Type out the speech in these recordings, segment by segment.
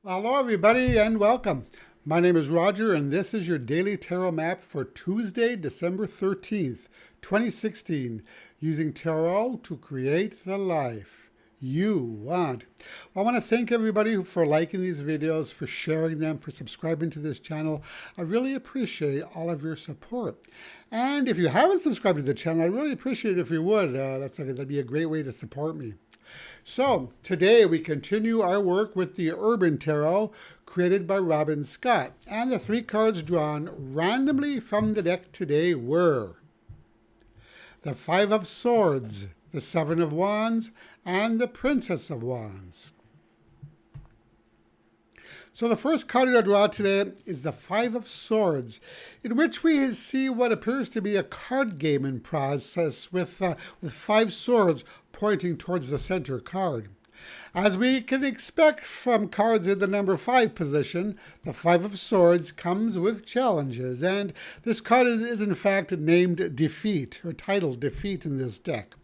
Hello, everybody, and welcome. My name is Roger, and this is your daily tarot map for Tuesday, December 13th, 2016, using tarot to create the life you want. I want to thank everybody for liking these videos, for sharing them, for subscribing to this channel. I really appreciate all of your support. And if you haven't subscribed to the channel, I'd really appreciate it if you would. That'd be a great way to support me. So today we continue our work with the Urban Tarot created by Robin Scott. And the three cards drawn randomly from the deck today were the Five of Swords, the Seven of Wands, and the Princess of Wands. So the first card to draw today is the Five of Swords, in which we see what appears to be a card game in process with five swords pointing towards the center card. As we can expect from cards in the number 5 position, the Five of Swords comes with challenges, and this card is in fact named Defeat, or titled Defeat in this deck.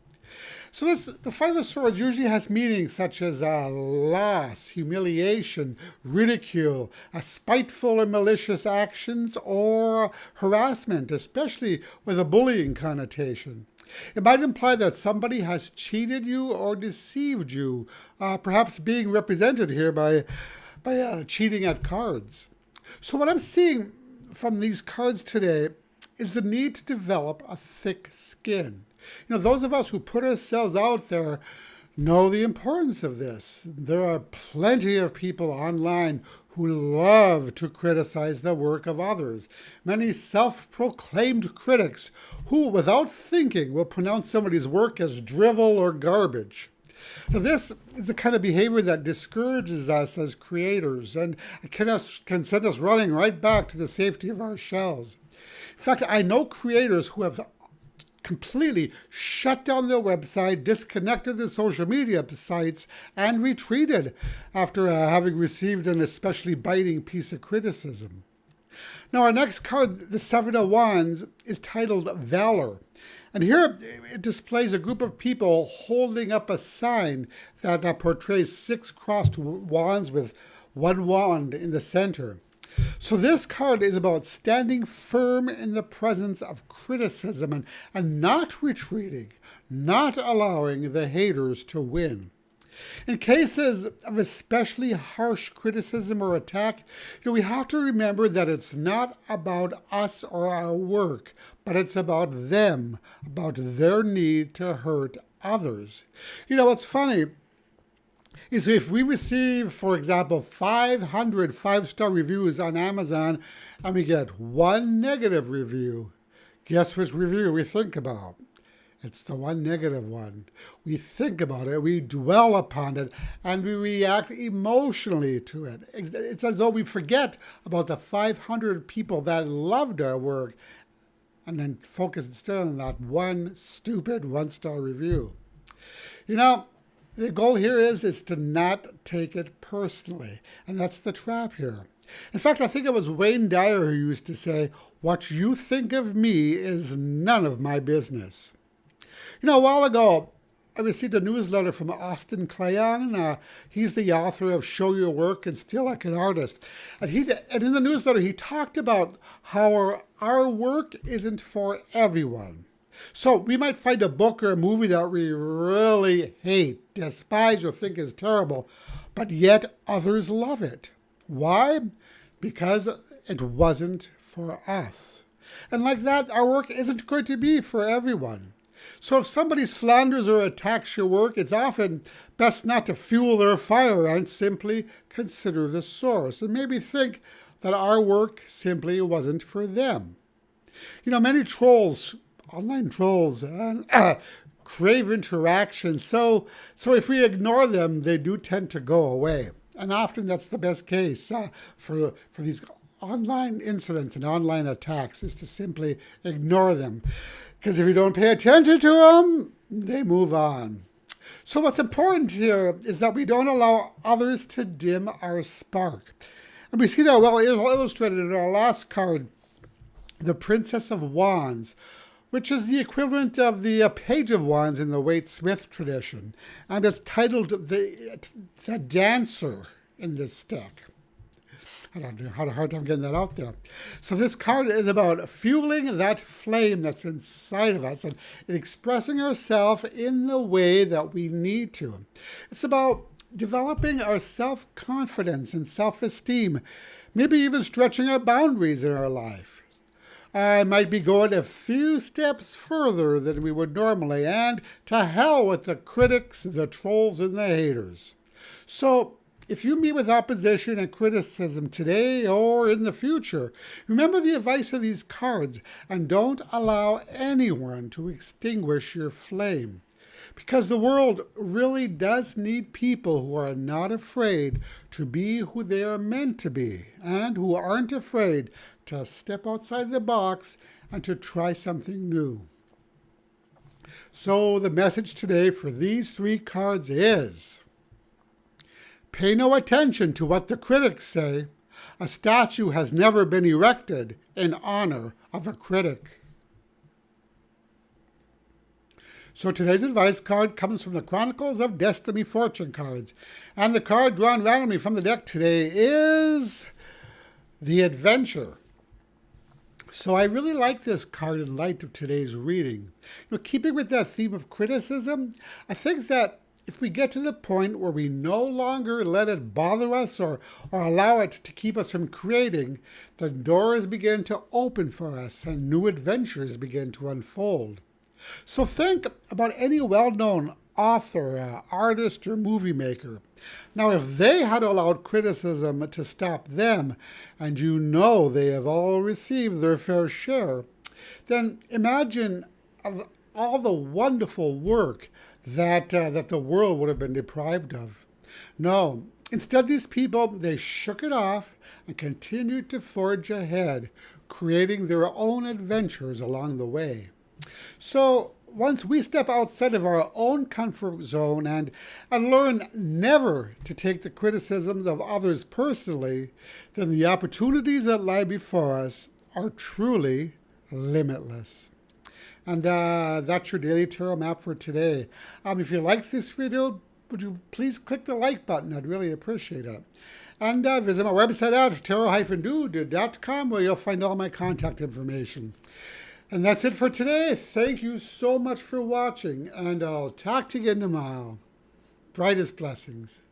So the Five of Swords usually has meanings such as loss, humiliation, ridicule, spiteful or malicious actions, or harassment, especially with a bullying connotation. It might imply that somebody has cheated you or deceived you, perhaps being represented here by cheating at cards. So what I'm seeing from these cards today is the need to develop a thick skin. You know, those of us who put ourselves out there know the importance of this. There are plenty of people online who love to criticize the work of others. Many self-proclaimed critics who, without thinking, will pronounce somebody's work as drivel or garbage. Now, this is the kind of behavior that discourages us as creators and can send us running right back to the safety of our shells. In fact, I know creators who have completely shut down their website, disconnected their social media sites, and retreated after having received an especially biting piece of criticism. Now, our next card, the Seven of Wands, is titled Valor. And here it displays a group of people holding up a sign that portrays 6 crossed wands with one wand in the center. So this card is about standing firm in the presence of criticism and not retreating, not allowing the haters to win. In cases of especially harsh criticism or attack, we have to remember that it's not about us or our work, but it's about them, about their need to hurt others. What's funny is if we receive, for example, 500 5-star reviews on Amazon and we get one negative review, guess which review we think about? It's the one negative one. We think about it, we dwell upon it, and we react emotionally to it. It's as though we forget about the 500 people that loved our work and then focus instead on that one stupid 1-star review. The goal here is to not take it personally, and that's the trap here. In fact, I think it was Wayne Dyer who used to say, "What you think of me is none of my business." A while ago, I received a newsletter from Austin Kleon. He's the author of Show Your Work and Steal Like an Artist. And in the newsletter, he talked about how our work isn't for everyone. So we might find a book or a movie that we really hate, despise, or think is terrible, but yet others love it. Why? Because it wasn't for us. And like that, our work isn't going to be for everyone. So if somebody slanders or attacks your work, it's often best not to fuel their fire and simply consider the source and maybe think that our work simply wasn't for them. Many trolls, online trolls, crave interaction. So if we ignore them, they do tend to go away. And often that's the best case for these online incidents and online attacks, is to simply ignore them. Because if you don't pay attention to them, they move on. So what's important here is that we don't allow others to dim our spark. And we see that well illustrated in our last card, the Princess of Wands, which is the equivalent of the Page of Wands in the Waite Smith tradition. And it's titled The Dancer in this stack. I don't know, had a hard time getting that out there. So this card is about fueling that flame that's inside of us and expressing ourselves in the way that we need to. It's about developing our self-confidence and self-esteem, maybe even stretching our boundaries in our life. I might be going a few steps further than we would normally, and to hell with the critics, the trolls, and the haters. So, if you meet with opposition and criticism today or in the future, remember the advice of these cards and don't allow anyone to extinguish your flame. Because the world really does need people who are not afraid to be who they are meant to be and who aren't afraid to step outside the box and to try something new. So the message today for these 3 cards is: pay no attention to what the critics say. A statue has never been erected in honor of a critic. So today's advice card comes from the Chronicles of Destiny Fortune cards. And the card drawn randomly from the deck today is the Adventure. So I really like this card in light of today's reading. Keeping with that theme of criticism, I think that if we get to the point where we no longer let it bother us or allow it to keep us from creating, the doors begin to open for us and new adventures begin to unfold. So think about any well-known author, artist, or movie maker. Now, if they had allowed criticism to stop them, and you know they have all received their fair share, then imagine all the wonderful work that the world would have been deprived of. No, instead these people, they shook it off and continued to forge ahead, creating their own adventures along the way. So once we step outside of our own comfort zone and learn never to take the criticisms of others personally, then the opportunities that lie before us are truly limitless. And that's your Daily Tarot Map for today. If you liked this video, would you please click the like button? I'd really appreciate it. And visit my website at tarot-dude.com where you'll find all my contact information. And that's it for today. Thank you so much for watching, and I'll talk to you again tomorrow. Brightest blessings.